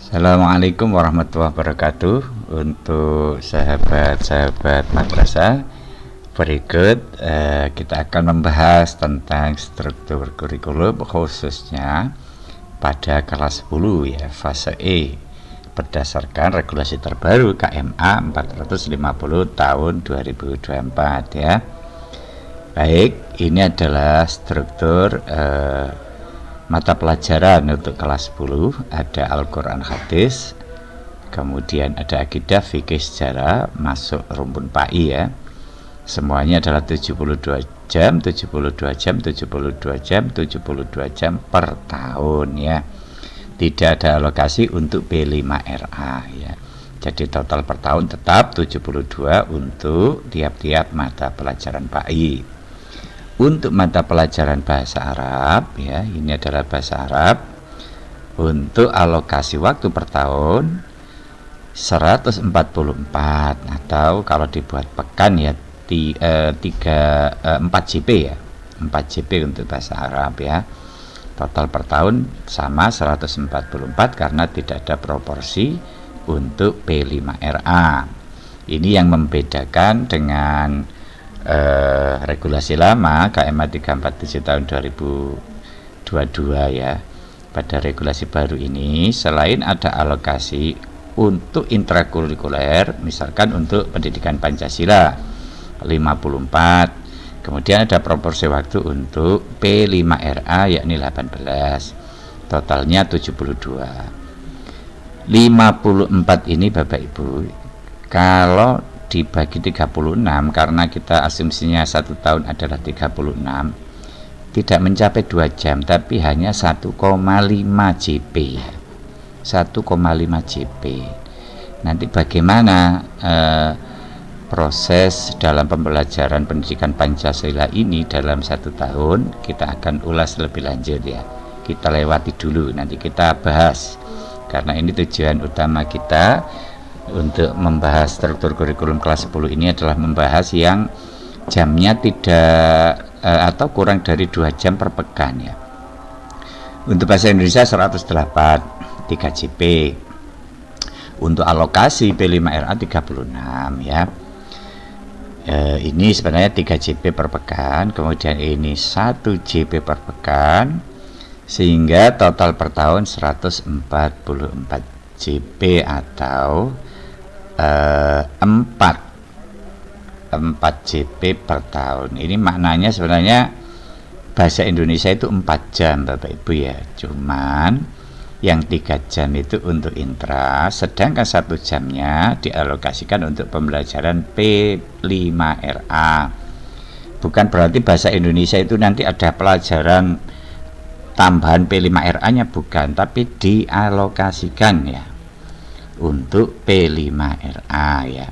Assalamualaikum warahmatullahi wabarakatuh. Untuk sahabat-sahabat madrasah, berikut kita akan membahas tentang struktur kurikulum khususnya pada kelas 10 ya, fase E, berdasarkan regulasi terbaru KMA 450 tahun 2024 ya. Baik, ini adalah struktur mata pelajaran untuk kelas 10. Ada Al-Quran Hadis, kemudian ada Akidah, Fikih, Sejarah, masuk rumpun PAI ya. Semuanya adalah 72 jam, 72 jam, 72 jam, 72 jam per tahun ya. Tidak ada alokasi untuk B5RA ya. Jadi total per tahun tetap 72 untuk tiap-tiap mata pelajaran PAI. Untuk mata pelajaran bahasa Arab ya, ini adalah bahasa Arab, untuk alokasi waktu per tahun 144, atau kalau dibuat pekan ya 4 JP ya, 4 JP untuk bahasa Arab ya. Total per tahun sama 144 karena tidak ada proporsi untuk P5RA. Ini yang membedakan dengan regulasi lama KMA 347 tahun 2022 ya. Pada regulasi baru ini, selain ada alokasi untuk intrakurikuler, misalkan untuk pendidikan Pancasila 54, kemudian ada proporsi waktu untuk P5RA yakni 18, totalnya 72. 54 ini Bapak Ibu, kalau dibagi 36, karena kita asumsinya 1 tahun adalah 36, tidak mencapai 2 jam tapi hanya 1,5 JP ya. 1,5 JP. Nanti bagaimana proses dalam pembelajaran pendidikan Pancasila ini dalam 1 tahun, kita akan ulas lebih lanjut ya. Kita lewati dulu, nanti kita bahas, karena ini tujuan utama kita untuk membahas struktur kurikulum kelas 10 ini adalah membahas yang jamnya tidak atau kurang dari 2 jam per pekan ya. Untuk bahasa Indonesia 108, 3 JP. Untuk alokasi P5RA 36 ya. Ini sebenarnya 3 JP per pekan, kemudian ini 1 JP per pekan, sehingga total per tahun 144 JP atau 4 JP per tahun. Ini maknanya sebenarnya bahasa Indonesia itu 4 jam Bapak Ibu ya, cuman yang 3 jam itu untuk intra, sedangkan 1 jamnya dialokasikan untuk pembelajaran P5RA. Bukan berarti bahasa Indonesia itu nanti ada pelajaran tambahan P5RA nya, bukan, tapi dialokasikan ya untuk P5RA ya.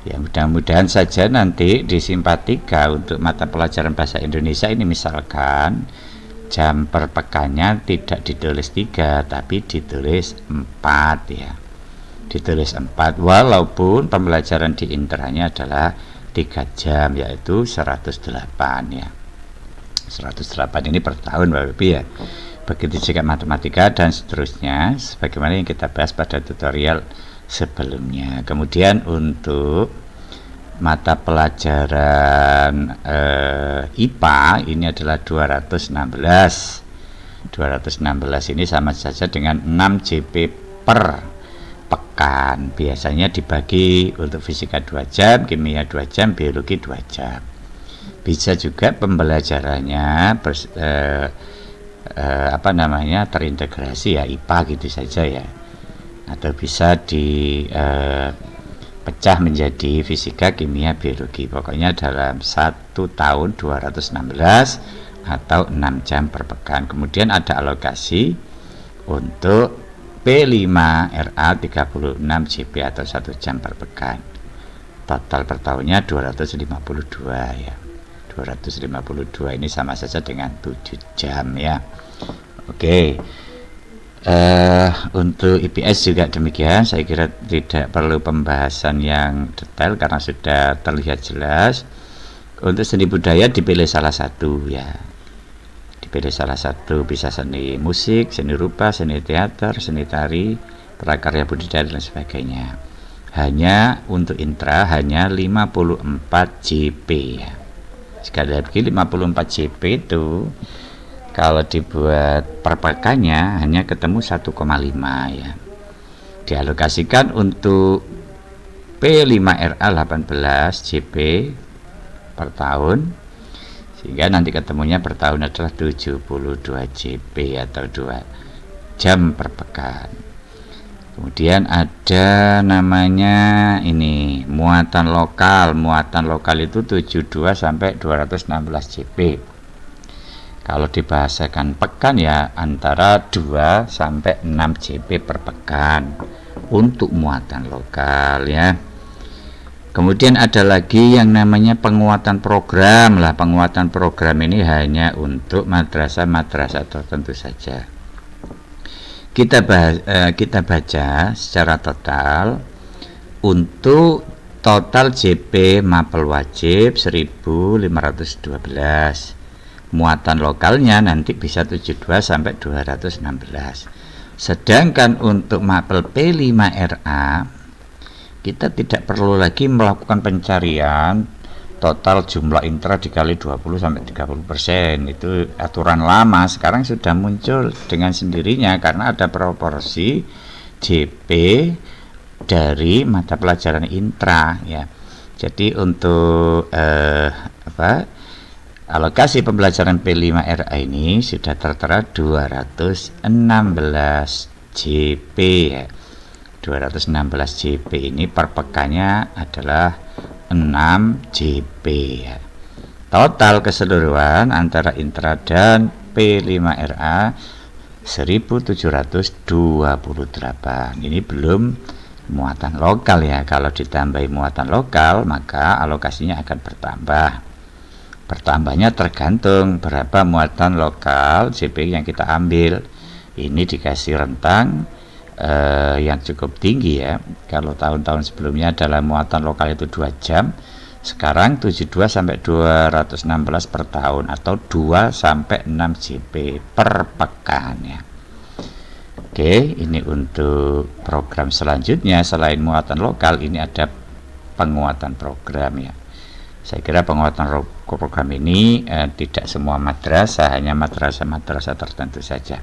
Ya mudah-mudahan saja nanti di Simpatika untuk mata pelajaran bahasa Indonesia ini misalkan jam per pekannya tidak ditulis 3 tapi ditulis 4 ya. Ditulis 4 walaupun pembelajaran di intranya adalah 3 jam yaitu 108 ya. 108 ini per tahun Bapak Ibu ya. Begitu juga matematika dan seterusnya, sebagaimana yang kita bahas pada tutorial sebelumnya. Kemudian untuk mata pelajaran IPA ini adalah 216. 216 ini sama saja dengan 6 JP per pekan. Biasanya dibagi untuk fisika 2 jam, kimia 2 jam, biologi 2 jam. Bisa juga pembelajarannya terintegrasi ya, IPA gitu saja ya, atau bisa dipecah menjadi fisika, kimia, biologi. Pokoknya dalam 1 tahun 216 atau 6 jam per pekan. Kemudian ada alokasi untuk P5RA 36 JP atau 1 jam per pekan. Total per tahunnya 252 ya. 252 ini sama saja dengan 7 jam ya. Oke. Untuk IPS juga demikian. Saya kira tidak perlu pembahasan yang detail karena sudah terlihat jelas. Untuk seni budaya dipilih salah satu ya. Dipilih salah satu, bisa seni musik, seni rupa, seni teater, seni tari, prakarya budidaya dan sebagainya. Hanya untuk intra hanya 54 JP ya. Sekali lagi 54 JP itu kalau dibuat per pekannya hanya ketemu 1,5 ya. Dialokasikan untuk P5RA 18 JP per tahun, sehingga nanti ketemunya per tahun adalah 72 JP atau 2 jam per pekan. Kemudian ada namanya ini muatan lokal itu 72 sampai 216 JP. Kalau dibahasakan pekan ya antara 2 sampai 6 JP per pekan untuk muatan lokal ya. Kemudian ada lagi yang namanya penguatan program lah. Penguatan program ini hanya untuk madrasah-madrasah tertentu saja. Kita baca secara total untuk total JP mapel wajib 1512. Muatan lokalnya nanti bisa 72 sampai 216. Sedangkan untuk mapel P5RA kita tidak perlu lagi melakukan pencarian total jumlah intra dikali 20 sampai 30%. Itu aturan lama, sekarang sudah muncul dengan sendirinya karena ada proporsi JP dari mata pelajaran intra ya. Jadi untuk alokasi pembelajaran P5RA ini sudah tertera 216 JP ya. 216 JP ini per pekannya adalah 6 JP ya. Total keseluruhan antara intra dan P5RA 1728. Ini belum muatan lokal ya. Kalau ditambahi muatan lokal maka alokasinya akan bertambah. Bertambahnya tergantung berapa muatan lokal JP yang kita ambil. Ini dikasih rentang yang cukup tinggi ya. Kalau tahun-tahun sebelumnya adalah muatan lokal itu 2 jam, sekarang 72 sampai 216 per tahun atau 2 sampai 6 JP per pekan ya. Oke, ini untuk program selanjutnya. Selain muatan lokal, ini ada penguatan program ya. Saya kira penguatan program ini tidak semua madrasah, hanya madrasah-madrasah tertentu saja.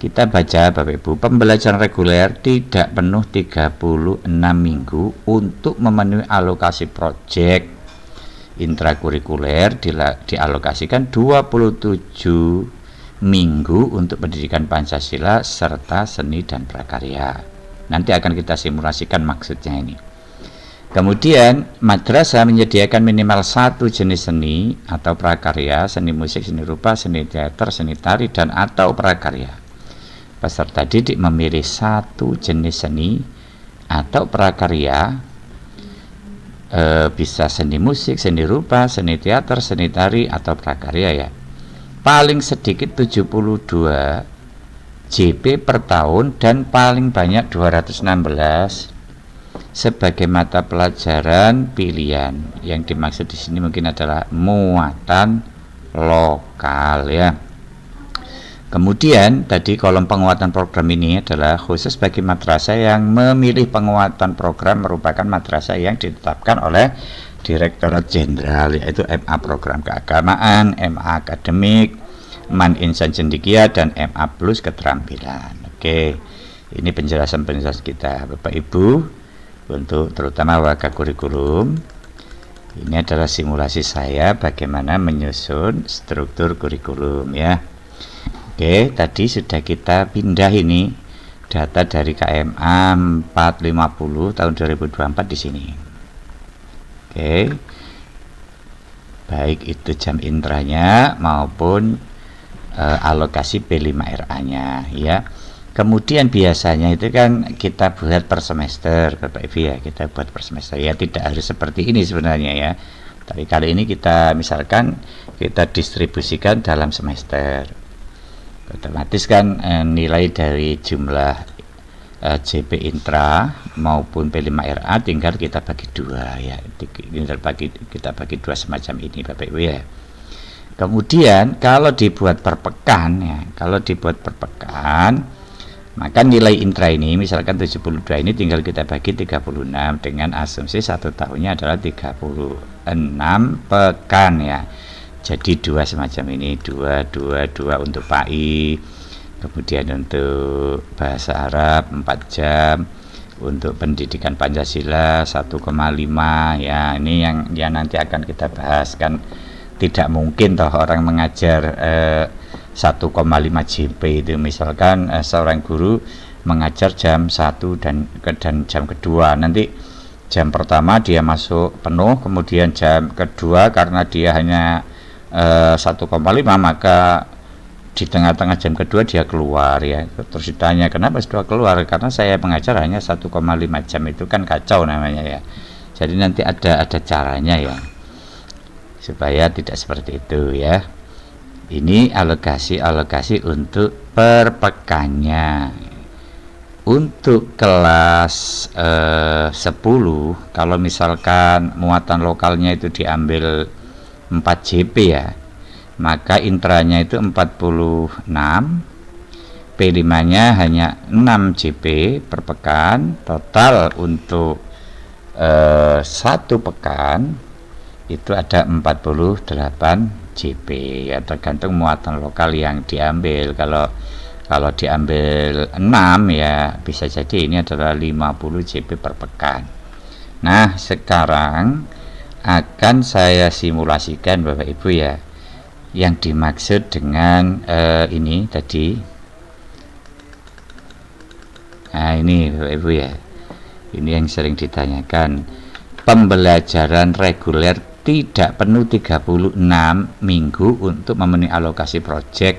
Kita baca Bapak Ibu, pembelajaran reguler tidak penuh 36 minggu untuk memenuhi alokasi proyek. Intrakurikuler dialokasikan 27 minggu untuk pendidikan Pancasila serta seni dan prakarya. Nanti akan kita simulasikan maksudnya ini. Kemudian madrasah menyediakan minimal 1 jenis seni atau prakarya, seni musik, seni rupa, seni teater, seni tari, dan atau prakarya. Peserta didik memilih 1 jenis seni atau prakarya, bisa seni musik, seni rupa, seni teater, seni tari, atau prakarya ya. Paling sedikit 72 JP per tahun dan paling banyak 216 sebagai mata pelajaran pilihan. Yang dimaksud di sini mungkin adalah muatan lokal ya. Kemudian tadi kolom penguatan program ini adalah khusus bagi madrasah yang memilih penguatan program merupakan madrasah yang ditetapkan oleh Direktorat Jenderal, yaitu MA Program Keagamaan, MA Akademik, MAN Insan Cendekia, dan MA Plus Keterampilan. Oke, ini penjelasan kita Bapak Ibu untuk terutama warga kurikulum. Ini adalah simulasi saya bagaimana menyusun struktur kurikulum ya. Oke, tadi sudah kita pindah ini data dari KMA 450 tahun 2024 di sini. Oke, baik itu jam intranya maupun alokasi P5RA-nya ya. Kemudian biasanya itu kan kita buat per semester Bapak Ibu ya, kita buat per semester ya, tidak harus seperti ini sebenarnya ya. Tapi kali ini kita misalkan kita distribusikan dalam semester. Otomatis kan nilai dari jumlah JP intra maupun P5RA tinggal kita bagi 2 ya, kita bagi 2 semacam ini Bapak Ibu ya. Kemudian kalau dibuat per pekan ya, kalau dibuat per pekan Maka nilai intra ini misalkan 72 ini tinggal kita bagi 36 dengan asumsi 1 tahunnya adalah 36 pekan ya. Jadi 2 semacam ini, 2 untuk PAI, kemudian untuk bahasa Arab 4 jam, untuk pendidikan Pancasila 1,5 ya. Ini yang nanti akan kita bahas. Kan tidak mungkin toh orang mengajar 1,5 JP itu, misalkan seorang guru mengajar jam 1 dan jam kedua, nanti jam pertama dia masuk penuh, kemudian jam kedua karena dia hanya 1,5 maka di tengah-tengah jam kedua dia keluar ya. Terus ditanya kenapa sudah keluar, karena saya mengajar hanya 1,5 jam, itu kan kacau namanya ya. Jadi nanti ada caranya ya supaya tidak seperti itu ya. Ini alokasi untuk per pekannya. Untuk kelas 10, kalau misalkan muatan lokalnya itu diambil 4 JP ya, maka intranya itu 46, P5 nya hanya 6 JP per pekan. Total untuk 1 pekan itu ada 48 JP ya, tergantung muatan lokal yang diambil. Kalau diambil 6 ya bisa jadi ini adalah 50 JP per pekan. Nah, sekarang akan saya simulasikan Bapak Ibu ya, yang dimaksud dengan ini tadi. Nah, ini Bapak Ibu ya, ini yang sering ditanyakan. Pembelajaran reguler tidak penuh 36 minggu untuk memenuhi alokasi proyek.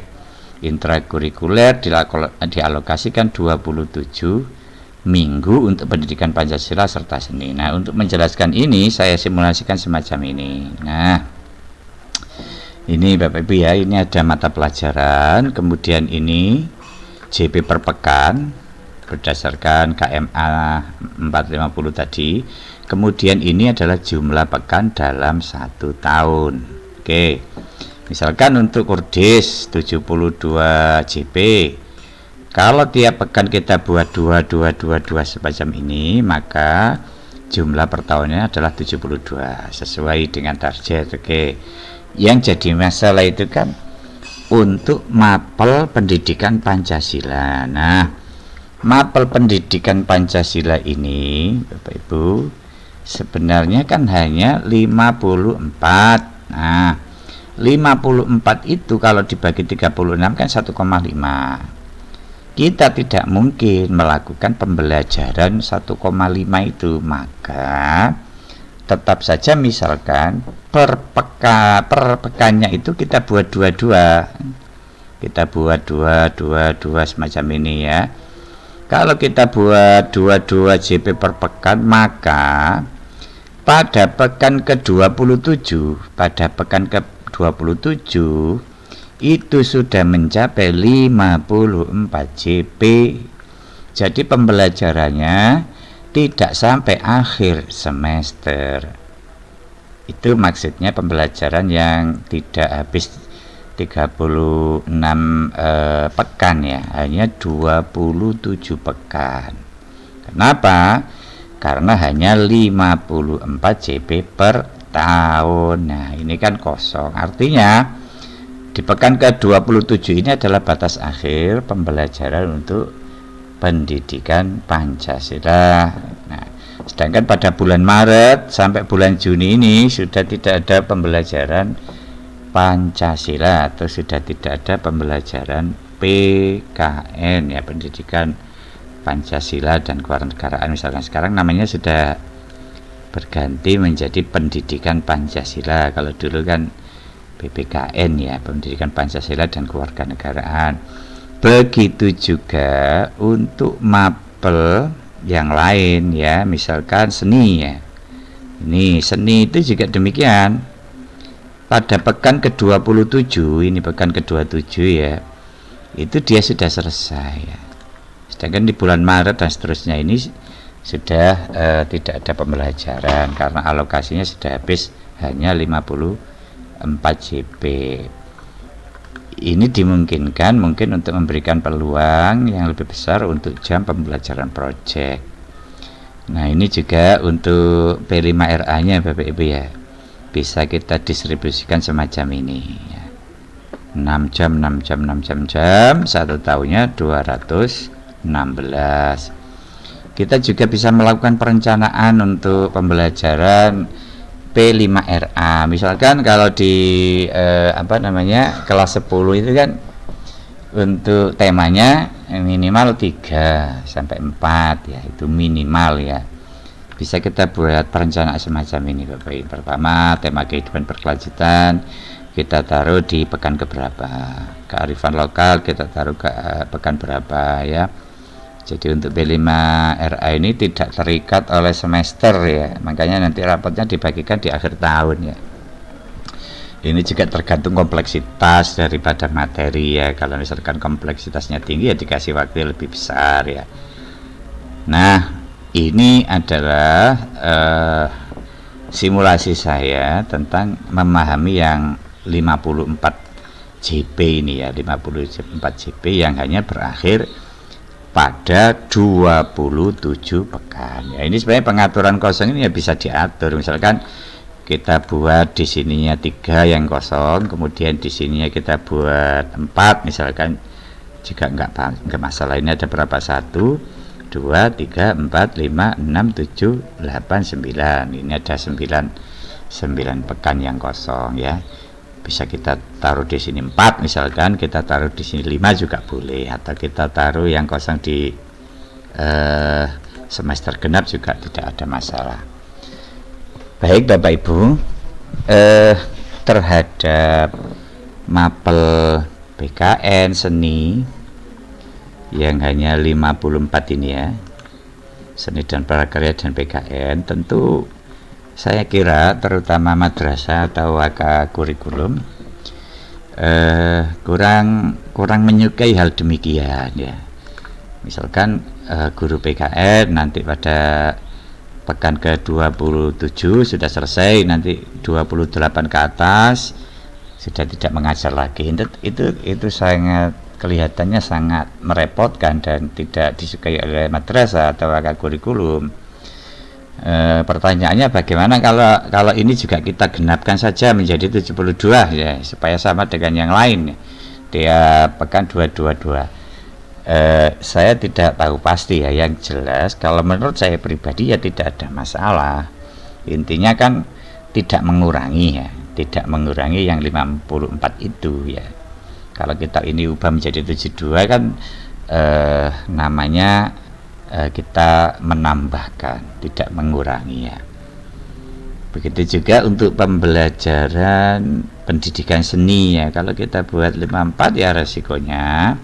Intrakurikuler dialokasikan 27 minggu untuk pendidikan Pancasila serta seni. Nah, untuk menjelaskan ini saya simulasikan semacam ini. Nah, ini Bapak Ibu ya, ini ada mata pelajaran, kemudian ini JP per pekan berdasarkan KMA 450 tadi. Kemudian ini adalah jumlah pekan dalam 1 tahun. Oke, misalkan untuk Kurdis 72 JP, kalau tiap pekan kita buat 2 semacam ini, maka jumlah per tahunnya adalah 72 sesuai dengan target. Oke, yang jadi masalah itu kan untuk mapel pendidikan Pancasila. Nah, mapel pendidikan Pancasila ini Bapak Ibu sebenarnya kan hanya 54. Nah, 54 itu kalau dibagi 36 kan 1,5. Kita tidak mungkin melakukan pembelajaran 1,5 itu, maka tetap saja misalkan per pekannya itu kita buat 22. Kita buat 2 semacam ini ya. Kalau kita buat 22 JP per pekan, maka pada pekan ke-27, itu sudah mencapai 54 JP. Jadi pembelajarannya tidak sampai akhir semester. Itu maksudnya pembelajaran yang tidak habis 36 pekan ya, hanya 27 pekan. Kenapa? Karena hanya 54 JP per tahun. Nah, ini kan kosong. Artinya di pekan ke-27 ini adalah batas akhir pembelajaran untuk pendidikan Pancasila. Nah, sedangkan pada bulan Maret sampai bulan Juni ini sudah tidak ada pembelajaran Pancasila, atau sudah tidak ada pembelajaran PKN ya, pendidikan Pancasila dan kewarganegaraan. Misalkan sekarang namanya sudah berganti menjadi pendidikan Pancasila. Kalau dulu kan PPKN ya, pendidikan Pancasila dan kewarganegaraan. Begitu juga untuk mapel yang lain ya, misalkan seni ya. Ini seni itu juga demikian. Pada pekan ke-27, ini pekan ke-27 ya, itu dia sudah selesai ya. Sedangkan di bulan Maret dan seterusnya ini sudah tidak ada pembelajaran karena alokasinya sudah habis hanya 54 JP. ini dimungkinkan mungkin untuk memberikan peluang yang lebih besar untuk jam pembelajaran proyek. Nah, ini juga untuk P5RA nya Bapak Ibu ya, bisa kita distribusikan semacam ini ya. 6 jam 1 tahunnya 216. Kita juga bisa melakukan perencanaan untuk pembelajaran P5RA. Misalkan kalau di kelas 10 itu kan untuk temanya minimal 3 sampai 4 ya, itu minimal ya. Bisa kita buat perencanaan semacam ini Bapak Ibu. Pertama, tema kehidupan berkelanjutan kita taruh di pekan keberapa, kearifan lokal kita taruh ke pekan berapa ya. Jadi untuk B5RA ini tidak terikat oleh semester ya, makanya nanti rapotnya dibagikan di akhir tahun ya. Ini juga tergantung kompleksitas daripada materi ya. Kalau misalkan kompleksitasnya tinggi ya dikasih waktu lebih besar ya. Nah, ini adalah simulasi saya tentang memahami yang 54 JP ini ya, 54 JP yang hanya berakhir pada 27 pekan ya. Ini sebenarnya pengaturan kosong ini ya bisa diatur. Misalkan kita buat di sininya 3 yang kosong, kemudian di sininya kita buat 4 misalkan, jika enggak masalah. Ini ada berapa? 1 2 3 4 5 6 7 8 9. Ini ada 9 pekan yang kosong ya. Bisa kita taruh di sini 4 misalkan, kita taruh di sini 5 juga boleh, atau kita taruh yang kosong di semester genap juga tidak ada masalah. Baik Bapak Ibu, terhadap mapel PKN seni yang hanya 54 ini ya, seni dan prakarya dan PKN, tentu saya kira terutama madrasah atau waka kurikulum kurang menyukai hal demikian ya. Misalkan guru PKN nanti pada pekan ke-27 sudah selesai, nanti 28 ke atas sudah tidak mengajar lagi. Itu sangat kelihatannya sangat merepotkan dan tidak disukai oleh madrasah atau waka kurikulum. Pertanyaannya bagaimana kalau ini juga kita genapkan saja menjadi 72 ya, supaya sama dengan yang lain ya. Dia pekan 222. Saya tidak tahu pasti ya, yang jelas kalau menurut saya pribadi ya tidak ada masalah. Intinya kan tidak mengurangi ya, tidak mengurangi yang 54 itu ya. Kalau kita ini ubah menjadi 72 kan namanya kita menambahkan, tidak mengurangi ya. Begitu juga untuk pembelajaran pendidikan seni ya. Kalau kita buat 54 ya resikonya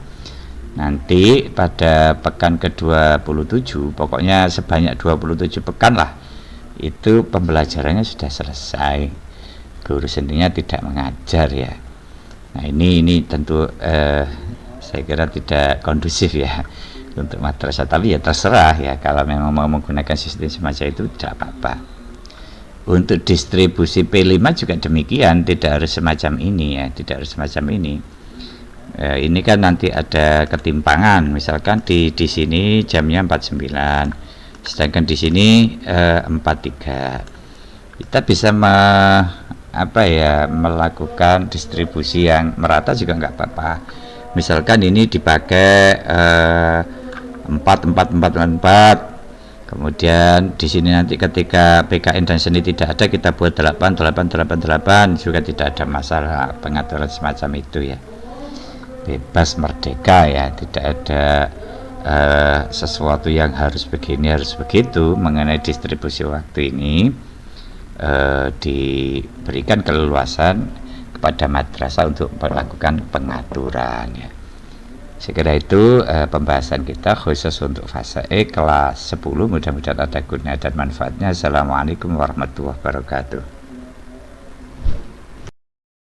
nanti pada pekan ke-27, pokoknya sebanyak 27 pekan lah, itu pembelajarannya sudah selesai, guru seninya tidak mengajar ya. Nah ini tentu saya kira tidak kondusif ya untuk madrasah, tapi ya terserah ya, kalau memang mau menggunakan sistem semacam itu tidak apa-apa. Untuk distribusi P5 juga demikian, tidak harus semacam ini ya, tidak harus semacam ini. Ini kan nanti ada ketimpangan, misalkan di sini jamnya 49, sedangkan di sini 43. Kita bisa melakukan distribusi yang merata juga nggak apa-apa. Misalkan ini dipakai 4, kemudian di sini nanti ketika PKN dan seni tidak ada kita buat 8 juga tidak ada masalah. Pengaturan semacam itu ya bebas merdeka ya, tidak ada sesuatu yang harus begini harus begitu. Mengenai distribusi waktu ini diberikan keleluasan kepada madrasah untuk melakukan pengaturan ya. Sekira itu pembahasan kita khusus untuk fase E kelas 10. Mudah-mudahan ada gunanya dan manfaatnya. Assalamualaikum warahmatullahi wabarakatuh.